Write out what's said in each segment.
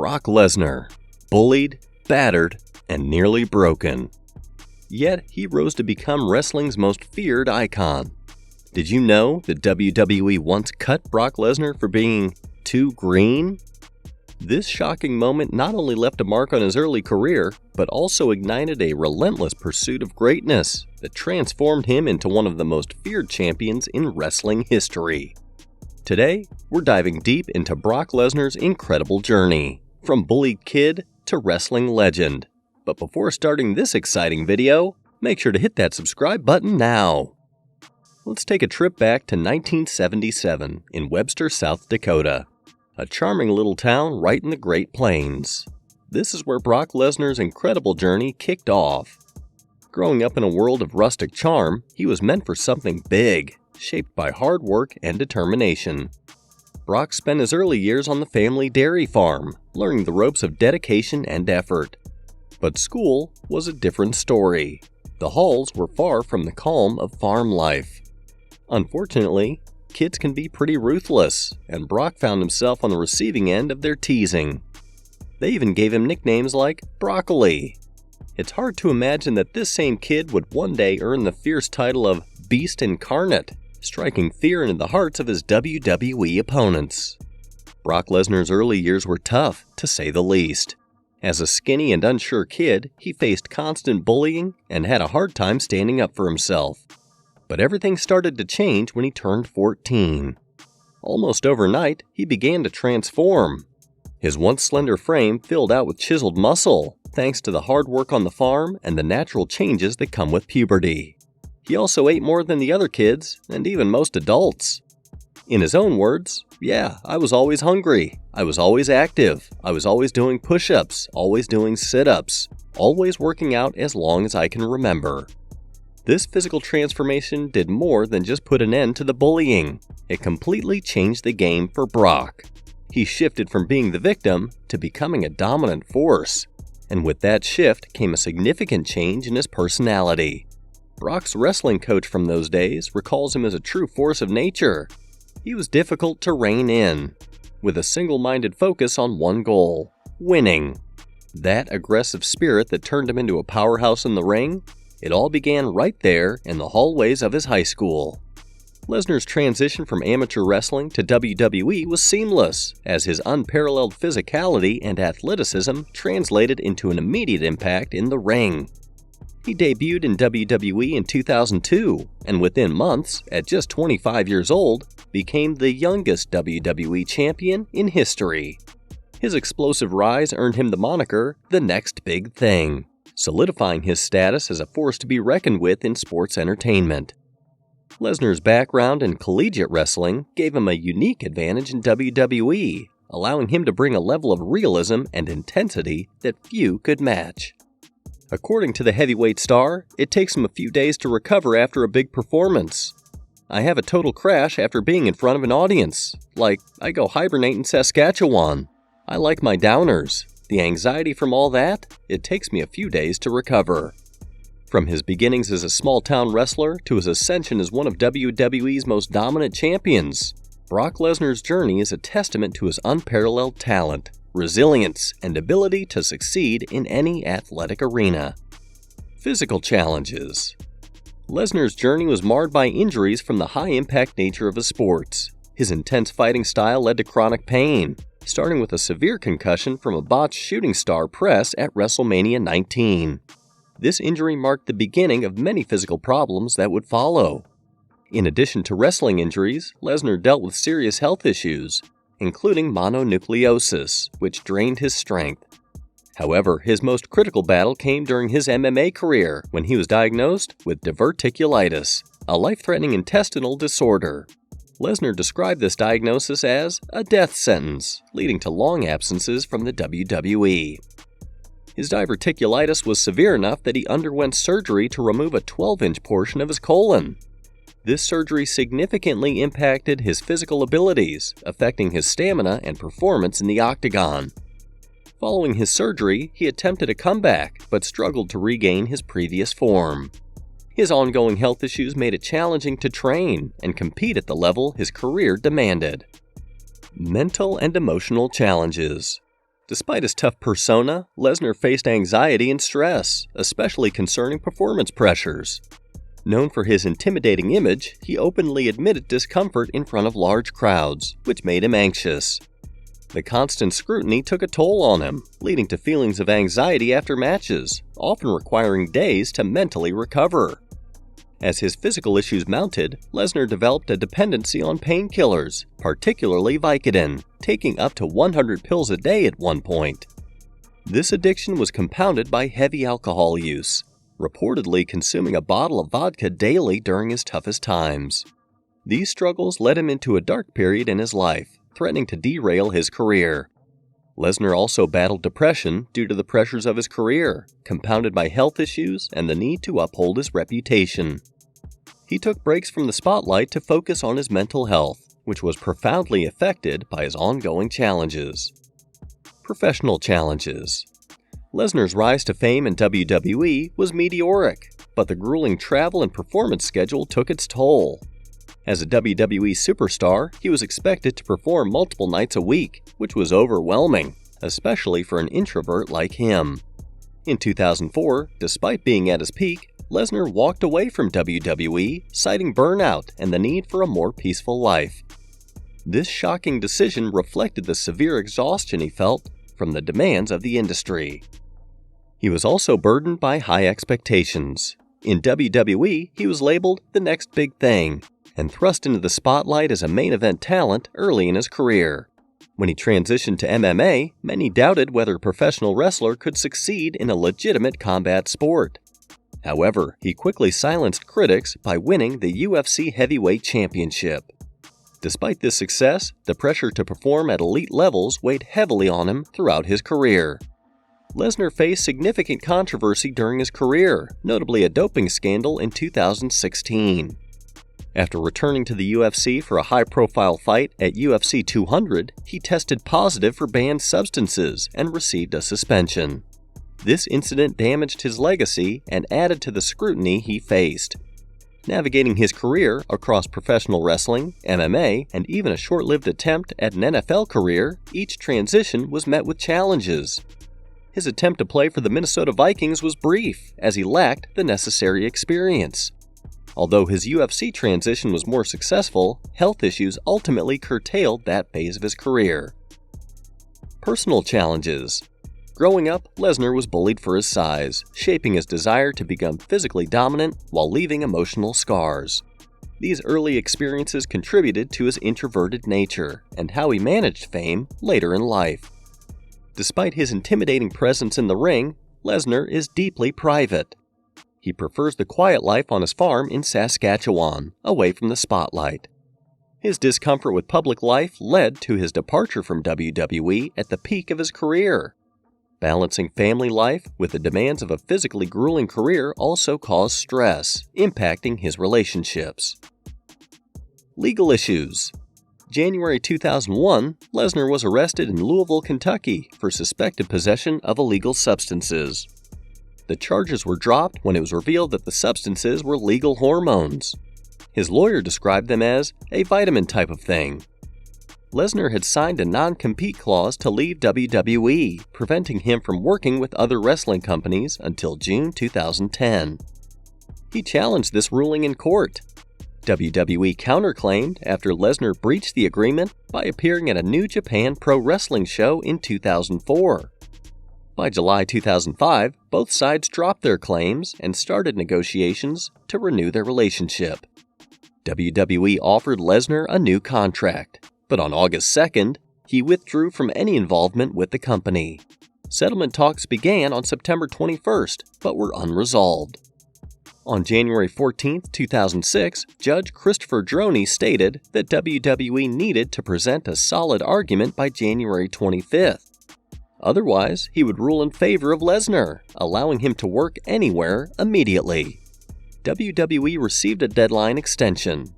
Brock Lesnar, bullied, battered, and nearly broken. Yet, he rose to become wrestling's most feared icon. Did you know that WWE once cut Brock Lesnar for being too green? This shocking moment not only left a mark on his early career, but also ignited a relentless pursuit of greatness that transformed him into one of the most feared champions in wrestling history. Today, we're diving deep into Brock Lesnar's incredible journey, from bullied kid to wrestling legend. But before starting this exciting video, make sure to hit that subscribe button now. Let's take a trip back to 1977 in Webster, South Dakota, a charming little town right in the Great Plains. This is where Brock Lesnar's incredible journey kicked off. Growing up in a world of rustic charm, he was meant for something big, shaped by hard work and determination. Brock spent his early years on the family dairy farm, learning the ropes of dedication and effort. But school was a different story. The halls were far from the calm of farm life. Unfortunately, kids can be pretty ruthless, and Brock found himself on the receiving end of their teasing. They even gave him nicknames like Broccoli. It's hard to imagine that this same kid would one day earn the fierce title of Beast Incarnate, striking fear into the hearts of his WWE opponents. Brock Lesnar's early years were tough, to say the least. As a skinny and unsure kid, he faced constant bullying and had a hard time standing up for himself. But everything started to change when he turned 14. Almost overnight, he began to transform. His once slender frame filled out with chiseled muscle, thanks to the hard work on the farm and the natural changes that come with puberty. He also ate more than the other kids, and even most adults. In his own words, "Yeah, I was always hungry. I was always active. I was always doing push-ups, always doing sit-ups, always working out as long as I can remember." This physical transformation did more than just put an end to the bullying. It completely changed the game for Brock. He shifted from being the victim to becoming a dominant force. And with that shift came a significant change in his personality. Brock's wrestling coach from those days recalls him as a true force of nature. He was difficult to rein in, with a single-minded focus on one goal: winning. That aggressive spirit that turned him into a powerhouse in the ring, it all began right there in the hallways of his high school. Lesnar's transition from amateur wrestling to WWE was seamless, as his unparalleled physicality and athleticism translated into an immediate impact in the ring. He debuted in WWE in 2002, and within months, at just 25 years old, became the youngest WWE champion in history. His explosive rise earned him the moniker, "The Next Big Thing," solidifying his status as a force to be reckoned with in sports entertainment. Lesnar's background in collegiate wrestling gave him a unique advantage in WWE, allowing him to bring a level of realism and intensity that few could match. According to the heavyweight star, it takes him a few days to recover after a big performance. "I have a total crash after being in front of an audience. Like, I go hibernate in Saskatchewan. I like my downers. The anxiety from all that, it takes me a few days to recover." From his beginnings as a small-town wrestler to his ascension as one of WWE's most dominant champions, Brock Lesnar's journey is a testament to his unparalleled talent, resilience, and ability to succeed in any athletic arena. Physical challenges. Lesnar's journey was marred by injuries from the high-impact nature of his sports. His intense fighting style led to chronic pain, starting with a severe concussion from a botched shooting star press at WrestleMania 19. This injury marked the beginning of many physical problems that would follow. In addition to wrestling injuries, Lesnar dealt with serious health issues, including mononucleosis, which drained his strength. However, his most critical battle came during his MMA career when he was diagnosed with diverticulitis, a life-threatening intestinal disorder. Lesnar described this diagnosis as a death sentence, leading to long absences from the WWE. His diverticulitis was severe enough that he underwent surgery to remove a 12-inch portion of his colon. This surgery significantly impacted his physical abilities, affecting his stamina and performance in the octagon. Following his surgery, he attempted a comeback, but struggled to regain his previous form. His ongoing health issues made it challenging to train and compete at the level his career demanded. Mental and emotional challenges. Despite his tough persona, Lesnar faced anxiety and stress, especially concerning performance pressures. Known for his intimidating image, he openly admitted discomfort in front of large crowds, which made him anxious. The constant scrutiny took a toll on him, leading to feelings of anxiety after matches, often requiring days to mentally recover. As his physical issues mounted, Lesnar developed a dependency on painkillers, particularly Vicodin, taking up to 100 pills a day at one point. This addiction was compounded by heavy alcohol use, reportedly consuming a bottle of vodka daily during his toughest times. These struggles led him into a dark period in his life, threatening to derail his career. Lesnar also battled depression due to the pressures of his career, compounded by health issues and the need to uphold his reputation. He took breaks from the spotlight to focus on his mental health, which was profoundly affected by his ongoing challenges. Professional challenges. Lesnar's rise to fame in WWE was meteoric, but the grueling travel and performance schedule took its toll. As a WWE superstar, he was expected to perform multiple nights a week, which was overwhelming, especially for an introvert like him. In 2004, despite being at his peak, Lesnar walked away from WWE, citing burnout and the need for a more peaceful life. This shocking decision reflected the severe exhaustion he felt from the demands of the industry. He was also burdened by high expectations. In WWE, he was labeled the next big thing, and thrust into the spotlight as a main event talent early in his career. When he transitioned to MMA, many doubted whether a professional wrestler could succeed in a legitimate combat sport. However, he quickly silenced critics by winning the UFC Heavyweight Championship. Despite this success, the pressure to perform at elite levels weighed heavily on him throughout his career. Lesnar faced significant controversy during his career, notably a doping scandal in 2016. After returning to the UFC for a high-profile fight at UFC 200, he tested positive for banned substances and received a suspension. This incident damaged his legacy and added to the scrutiny he faced. Navigating his career across professional wrestling, MMA, and even a short-lived attempt at an NFL career, each transition was met with challenges. His attempt to play for the Minnesota Vikings was brief, as he lacked the necessary experience. Although his UFC transition was more successful, health issues ultimately curtailed that phase of his career. Personal challenges. Growing up, Lesnar was bullied for his size, shaping his desire to become physically dominant while leaving emotional scars. These early experiences contributed to his introverted nature and how he managed fame later in life. Despite his intimidating presence in the ring, Lesnar is deeply private. He prefers the quiet life on his farm in Saskatchewan, away from the spotlight. His discomfort with public life led to his departure from WWE at the peak of his career. Balancing family life with the demands of a physically grueling career also caused stress, impacting his relationships. Legal issues. January 2001, Lesnar was arrested in Louisville, Kentucky for suspected possession of illegal substances. The charges were dropped when it was revealed that the substances were legal hormones. His lawyer described them as a vitamin type of thing. Lesnar had signed a non-compete clause to leave WWE, preventing him from working with other wrestling companies until June 2010. He challenged this ruling in court. WWE counterclaimed after Lesnar breached the agreement by appearing at a New Japan Pro Wrestling show in 2004. By July 2005, both sides dropped their claims and started negotiations to renew their relationship. WWE offered Lesnar a new contract, but on August 2nd, he withdrew from any involvement with the company. Settlement talks began on September 21st, but were unresolved. On January 14, 2006, Judge Christopher Droney stated that WWE needed to present a solid argument by January 25th. Otherwise, he would rule in favor of Lesnar, allowing him to work anywhere immediately. WWE received a deadline extension.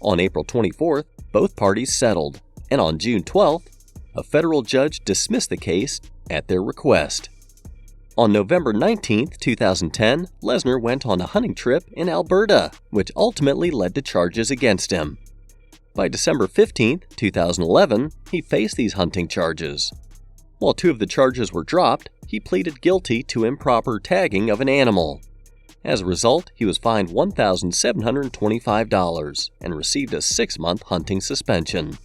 On April 24th, both parties settled, and on June 12th, a federal judge dismissed the case at their request. On November 19, 2010, Lesnar went on a hunting trip in Alberta, which ultimately led to charges against him. By December 15, 2011, he faced these hunting charges. While 2 of the charges were dropped, he pleaded guilty to improper tagging of an animal. As a result, he was fined $1,725 and received a 6-month hunting suspension.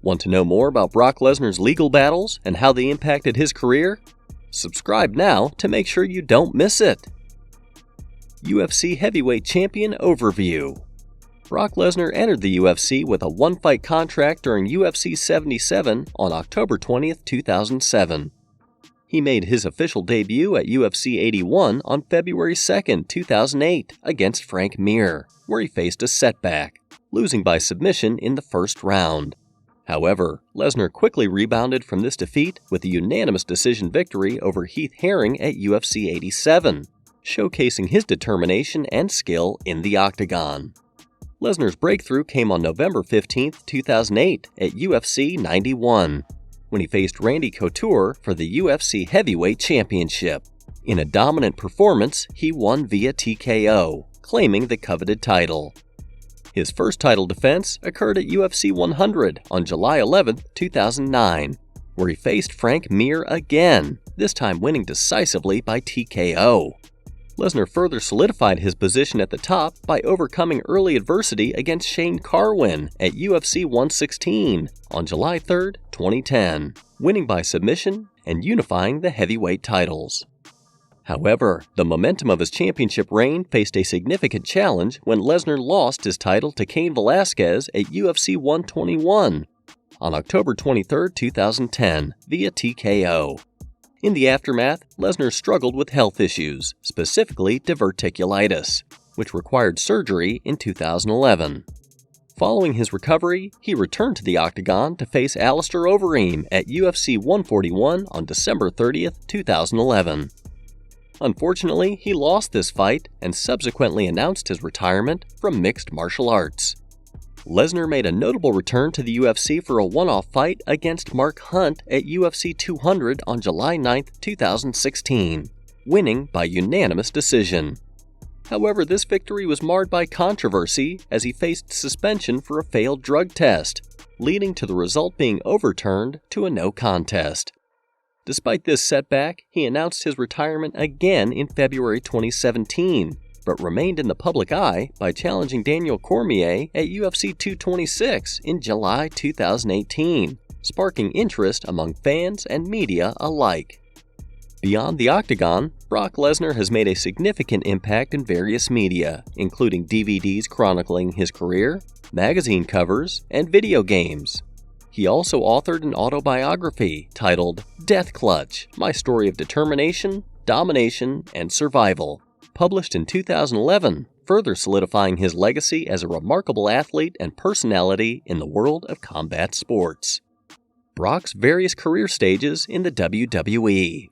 Want to know more about Brock Lesnar's legal battles and how they impacted his career? Subscribe now to make sure you don't miss it. UFC Heavyweight Champion Overview. Brock Lesnar entered the UFC with a 1-fight contract during UFC 77 on October 20, 2007. He made his official debut at UFC 81 on February 2, 2008 against Frank Mir, where he faced a setback, losing by submission in the first round. However, Lesnar quickly rebounded from this defeat with a unanimous decision victory over Heath Herring at UFC 87, showcasing his determination and skill in the octagon. Lesnar's breakthrough came on November 15, 2008 at UFC 91, when he faced Randy Couture for the UFC Heavyweight Championship. In a dominant performance, he won via TKO, claiming the coveted title. His first title defense occurred at UFC 100 on July 11, 2009, where he faced Frank Mir again, this time winning decisively by TKO. Lesnar further solidified his position at the top by overcoming early adversity against Shane Carwin at UFC 116 on July 3, 2010, winning by submission and unifying the heavyweight titles. However, the momentum of his championship reign faced a significant challenge when Lesnar lost his title to Cain Velasquez at UFC 121 on October 23, 2010 via TKO. In the aftermath, Lesnar struggled with health issues, specifically diverticulitis, which required surgery in 2011. Following his recovery, he returned to the octagon to face Alistair Overeem at UFC 141 on December 30, 2011. Unfortunately, he lost this fight and subsequently announced his retirement from mixed martial arts. Lesnar made a notable return to the UFC for a one-off fight against Mark Hunt at UFC 200 on July 9, 2016, winning by unanimous decision. However, this victory was marred by controversy as he faced suspension for a failed drug test, leading to the result being overturned to a no contest. Despite this setback, he announced his retirement again in February 2017, but remained in the public eye by challenging Daniel Cormier at UFC 226 in July 2018, sparking interest among fans and media alike. Beyond the octagon, Brock Lesnar has made a significant impact in various media, including DVDs chronicling his career, magazine covers, and video games. He also authored an autobiography titled Death Clutch: My Story of Determination, Domination, and Survival, published in 2011, further solidifying his legacy as a remarkable athlete and personality in the world of combat sports. Brock's various career stages in the WWE.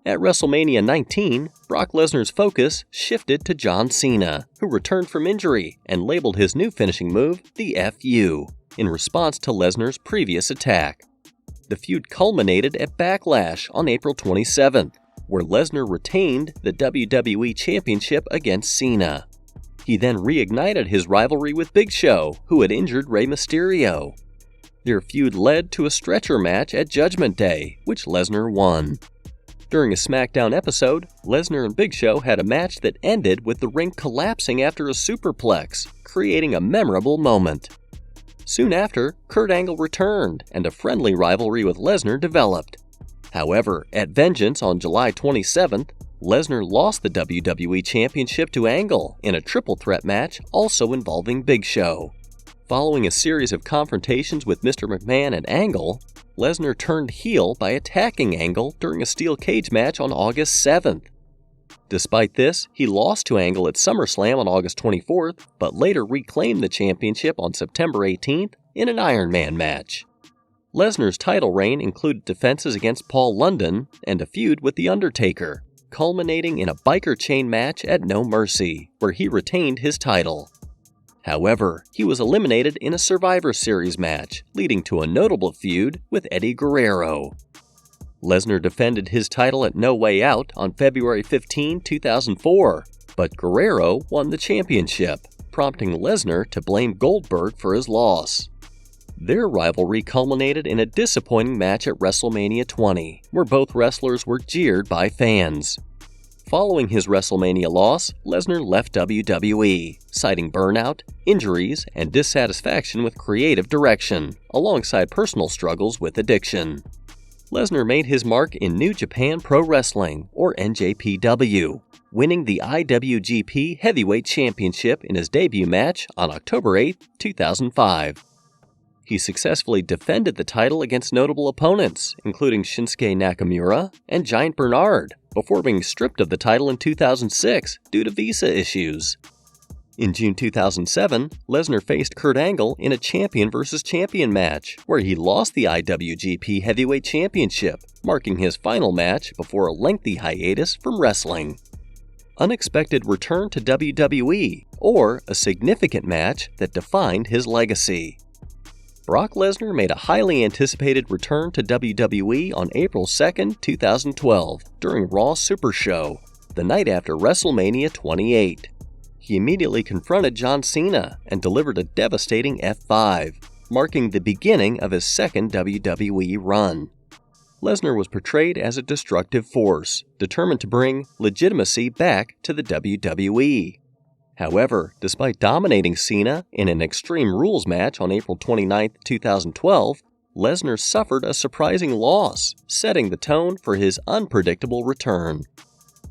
At WrestleMania 19, Brock Lesnar's focus shifted to John Cena, who returned from injury and labeled his new finishing move the FU, in response to Lesnar's previous attack. The feud culminated at Backlash on April 27th, where Lesnar retained the WWE Championship against Cena. He then reignited his rivalry with Big Show, who had injured Rey Mysterio. Their feud led to a stretcher match at Judgment Day, which Lesnar won. During a SmackDown episode, Lesnar and Big Show had a match that ended with the ring collapsing after a superplex, creating a memorable moment. Soon after, Kurt Angle returned, and a friendly rivalry with Lesnar developed. However, at Vengeance on July 27th, Lesnar lost the WWE Championship to Angle in a triple threat match also involving Big Show. Following a series of confrontations with Mr. McMahon and Angle, Lesnar turned heel by attacking Angle during a steel cage match on August 7th. Despite this, he lost to Angle at SummerSlam on August 24th, but later reclaimed the championship on September 18th in an Iron Man match. Lesnar's title reign included defenses against Paul London and a feud with The Undertaker, culminating in a biker chain match at No Mercy, where he retained his title. However, he was eliminated in a Survivor Series match, leading to a notable feud with Eddie Guerrero. Lesnar defended his title at No Way Out on February 15, 2004, but Guerrero won the championship, prompting Lesnar to blame Goldberg for his loss. Their rivalry culminated in a disappointing match at WrestleMania 20, where both wrestlers were jeered by fans. Following his WrestleMania loss, Lesnar left WWE, citing burnout, injuries, and dissatisfaction with creative direction, alongside personal struggles with addiction. Lesnar made his mark in New Japan Pro Wrestling, or NJPW, winning the IWGP Heavyweight Championship in his debut match on October 8, 2005. He successfully defended the title against notable opponents, including Shinsuke Nakamura and Giant Bernard, before being stripped of the title in 2006 due to visa issues. In June 2007, Lesnar faced Kurt Angle in a champion vs. champion match, where he lost the IWGP Heavyweight Championship, marking his final match before a lengthy hiatus from wrestling. Unexpected return to WWE, or a significant match that defined his legacy. Brock Lesnar made a highly anticipated return to WWE on April 2, 2012, during Raw Super Show, the night after WrestleMania 28. He immediately confronted John Cena and delivered a devastating F5, marking the beginning of his second WWE run. Lesnar was portrayed as a destructive force, determined to bring legitimacy back to the WWE. However, despite dominating Cena in an Extreme Rules match on April 29, 2012, Lesnar suffered a surprising loss, setting the tone for his unpredictable return.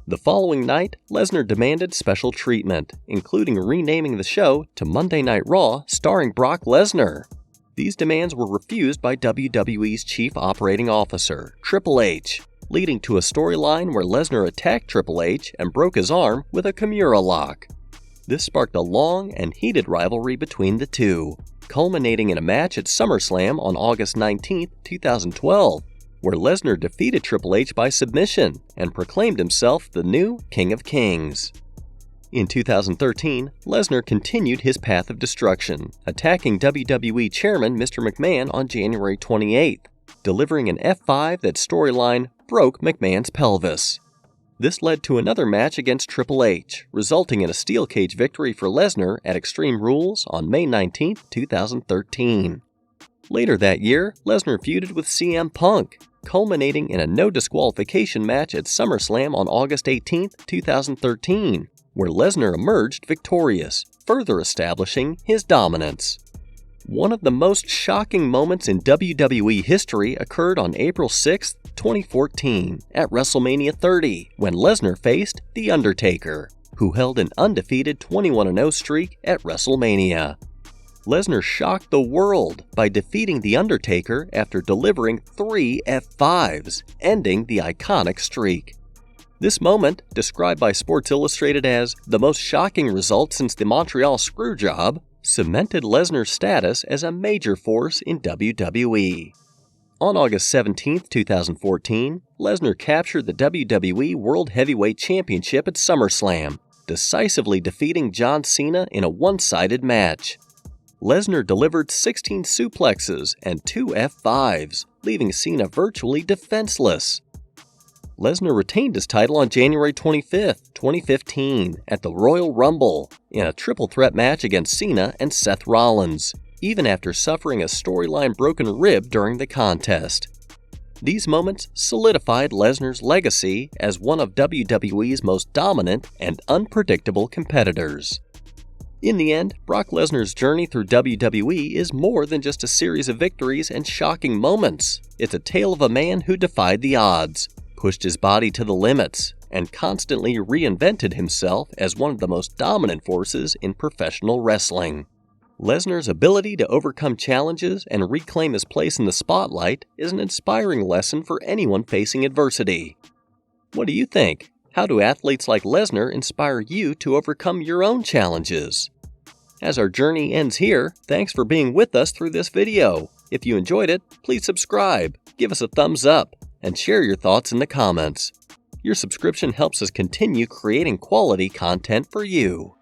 The following night, Lesnar demanded special treatment, including renaming the show to Monday Night Raw starring Brock Lesnar. These demands were refused by WWE's Chief Operating Officer, Triple H, leading to a storyline where Lesnar attacked Triple H and broke his arm with a Kimura lock. This sparked a long and heated rivalry between the two, culminating in a match at SummerSlam on August 19, 2012, where Lesnar defeated Triple H by submission and proclaimed himself the new King of Kings. In 2013, Lesnar continued his path of destruction, attacking WWE Chairman Mr. McMahon on January 28th, delivering an F5 that storyline broke McMahon's pelvis. This led to another match against Triple H, resulting in a steel cage victory for Lesnar at Extreme Rules on May 19, 2013. Later that year, Lesnar feuded with CM Punk, culminating in a no disqualification match at SummerSlam on August 18, 2013, where Lesnar emerged victorious, further establishing his dominance. One of the most shocking moments in WWE history occurred on April 6, 2014, at WrestleMania 30, when Lesnar faced The Undertaker, who held an undefeated 21-0 streak at WrestleMania. Lesnar shocked the world by defeating The Undertaker after delivering 3 F5s, ending the iconic streak. This moment, described by Sports Illustrated as the most shocking result since the Montreal Screwjob, cemented Lesnar's status as a major force in WWE. On August 17, 2014, Lesnar captured the WWE World Heavyweight Championship at SummerSlam, decisively defeating John Cena in a one-sided match. Lesnar delivered 16 suplexes and 2 F5s, leaving Cena virtually defenseless. Lesnar retained his title on January 25, 2015, at the Royal Rumble, in a triple threat match against Cena and Seth Rollins, even after suffering a storyline broken rib during the contest. These moments solidified Lesnar's legacy as one of WWE's most dominant and unpredictable competitors. In the end, Brock Lesnar's journey through WWE is more than just a series of victories and shocking moments. It's a tale of a man who defied the odds, pushed his body to the limits, and constantly reinvented himself as one of the most dominant forces in professional wrestling. Lesnar's ability to overcome challenges and reclaim his place in the spotlight is an inspiring lesson for anyone facing adversity. What do you think? How do athletes like Lesnar inspire you to overcome your own challenges? As our journey ends here, thanks for being with us through this video. If you enjoyed it, please subscribe, give us a thumbs up, and share your thoughts in the comments. Your subscription helps us continue creating quality content for you.